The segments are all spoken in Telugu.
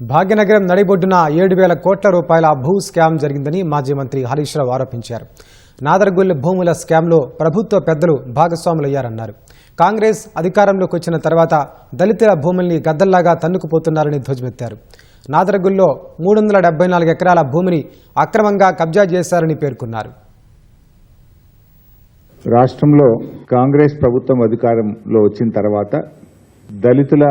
భాగ్యనగరం నడిబొడ్డున 7,000 కోట్ల రూపాయల భూ స్కామ్ జరిగిందని మాజీ మంత్రి హరీష్ రావు ఆరోపించారు. నాదర్గుల్ భూముల స్కామ్లో ప్రభుత్వ పెద్దలు భాగస్వాములయ్యారన్నారు. కాంగ్రెస్ అధికారంలోకి వచ్చిన తర్వాత దళితుల భూముల్ని గద్దల్లాగా తన్నుకుపోతున్నారని ధ్వజమెత్తారు. నాదర్గుల్లో 374 ఎకరాల భూమిని అక్రమంగా కబ్జా చేశారని పేర్కొన్నారు. రాష్ట్రంలో కాంగ్రెస్ ప్రభుత్వం అధికారంలో వచ్చిన తర్వాత దళితుల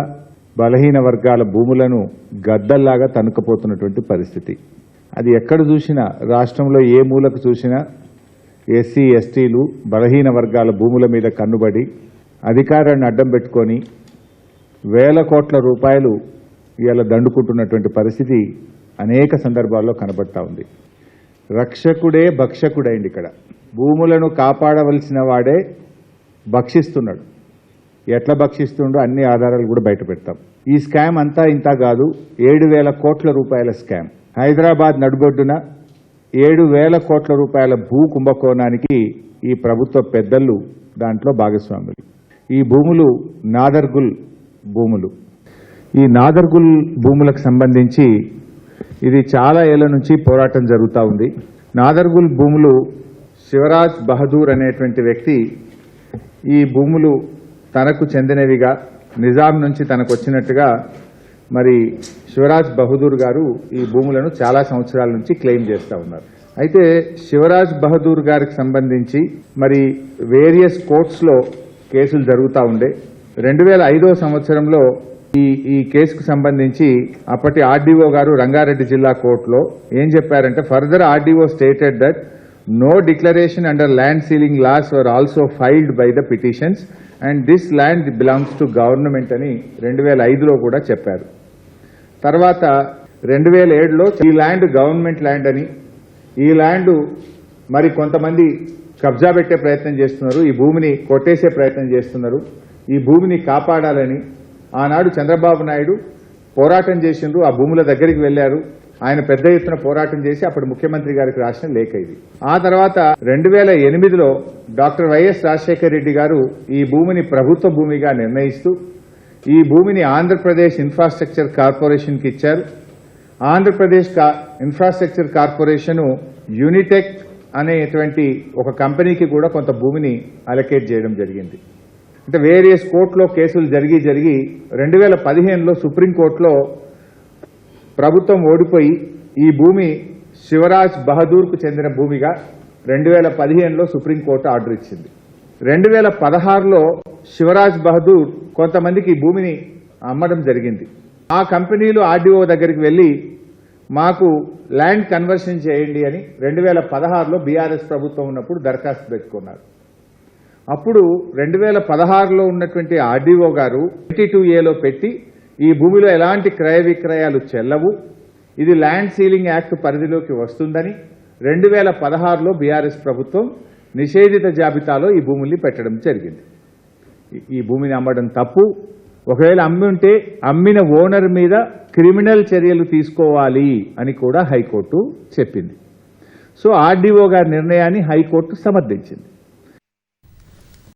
బలహీన వర్గాల భూములను గద్దల్లాగా తన్నుకుపోతున్నటువంటి పరిస్థితి. అది ఎక్కడ చూసినా, రాష్ట్రంలో ఏ మూలకు చూసినా ఎస్సీ ఎస్టీలు బలహీన వర్గాల భూముల మీద కన్నుబడి అధికారాన్ని అడ్డం పెట్టుకొని వేల కోట్ల రూపాయలు ఇలా దండుకుంటున్నటువంటి పరిస్థితి అనేక సందర్భాల్లో కనబడతా ఉంది. రక్షకుడే భక్షకుడైంది. ఇక్కడ భూములను కాపాడవలసిన వాడే భక్షిస్తున్నాడు. ఎట్లా భక్షిస్తుండో అన్ని ఆధారాలు కూడా బయట పెడతాం. ఈ స్కామ్ అంతా ఇంత కాదు. 7,000 కోట్ల రూపాయల స్కామ్. హైదరాబాద్ నడిబొడ్డున 7,000 కోట్ల రూపాయల భూ కుంభకోణానికి ఈ ప్రభుత్వ పెద్దలు దాంట్లో భాగస్వాములు. ఈ భూములు నాదర్గుల్ భూములు. ఈ నాదర్గుల్ భూములకు సంబంధించి ఇది చాలా ఏళ్ల నుంచి పోరాటం జరుగుతూ ఉంది. నాదర్గుల్ భూములు శివరాజ్ బహదూర్ అనేటువంటి వ్యక్తి ఈ భూములు తనకు చెందినవిగా, నిజాం నుంచి తనకు వచ్చినట్టుగా మరి శివరాజ్ బహదూర్ గారు ఈ భూములను చాలా సంవత్సరాల నుంచి క్లెయిమ్ చేస్తూ ఉన్నారు. అయితే శివరాజ్ బహదూర్ గారికి సంబంధించి మరి వేరియస్ కోర్ట్స్లో కేసులు జరుగుతూ ఉండే. 2005వ సంవత్సరంలో ఈ కేసుకు సంబంధించి అప్పటి ఆర్డీఓ గారు రంగారెడ్డి జిల్లా కోర్టులో ఏం చెప్పారంటే, further RDO stated that no declaration under land ceiling laws were also filed by the petitions and this land belongs to government అని 2005లో కూడా చెప్పారు. తర్వాత 2007లో ఈ ల్యాండ్ గవర్నమెంట్ ల్యాండ్ అని, ఈ ల్యాండ్ మరి కొంతమంది కబ్జా పెట్టే ప్రయత్నం చేస్తున్నారు, ఈ భూమిని కొట్టేసే ప్రయత్నం చేస్తున్నారు, ఈ భూమిని కాపాడాలని ఆనాడు చంద్రబాబు నాయుడు పోరాటం చేసిండ్రు. ఆ భూముల దగ్గరికి వెళ్లారు. ఆయన పెద్ద ఎత్తున పోరాటం చేసి అప్పుడు ముఖ్యమంత్రి గారికి రాసిన లేఖ ఇది. ఆ తర్వాత 2008లో డాక్టర్ వైఎస్ రాజశేఖర రెడ్డి గారు ఈ భూమిని ప్రభుత్వ భూమిగా నిర్ణయిస్తూ ఈ భూమిని ఆంధ్రప్రదేశ్ ఇన్ఫ్రాస్ట్రక్చర్ కార్పొరేషన్కి ఇచ్చారు. ఆంధ్రప్రదేశ్ ఇన్ఫ్రాస్ట్రక్చర్ కార్పొరేషన్ యూనిటెక్ అనేటువంటి ఒక కంపెనీకి కూడా కొంత భూమిని అలొకేట్ చేయడం జరిగింది. అంటే వేరియస్ కోర్టులో కేసులు జరిగి 2015లో సుప్రీంకోర్టులో ప్రభుత్వం ఓడిపోయి ఈ భూమి శివరాజ్ బహదూర్కు చెందిన భూమిగా 2015లో సుప్రీంకోర్టు ఆర్డర్ ఇచ్చింది. 2016లో శివరాజ్ బహదూర్ కొంతమందికి ఈ భూమిని అమ్మడం జరిగింది. ఆ కంపెనీలు ఆర్డీఓ దగ్గరికి వెళ్లి మాకు ల్యాండ్ కన్వర్షన్ చేయండి అని 2016లో బీఆర్ఎస్ ప్రభుత్వం ఉన్నప్పుడు దరఖాస్తు పెట్టుకున్నారు. అప్పుడు 2016లో ఉన్నటువంటి ఆర్డీఓ గారు 22A పెట్టి ఈ భూమిలో ఎలాంటి క్రయ విక్రయాలు చెల్లవు, ఇది ల్యాండ్ సీలింగ్ యాక్ట్ పరిధిలోకి వస్తుందని 2016లో బీఆర్ఎస్ ప్రభుత్వం నిషేధిత జాబితాలో ఈ భూముల్ని పెట్టడం జరిగింది. ఈ భూమిని అమ్మడం తప్పు. ఒకవేళ అమ్మి ఉంటే అమ్మిన ఓనర్ మీద క్రిమినల్ చర్యలు తీసుకోవాలి అని కూడా హైకోర్టు చెప్పింది. సో ఆర్డీఓ గారి నిర్ణయాన్ని హైకోర్టు సమర్థించింది.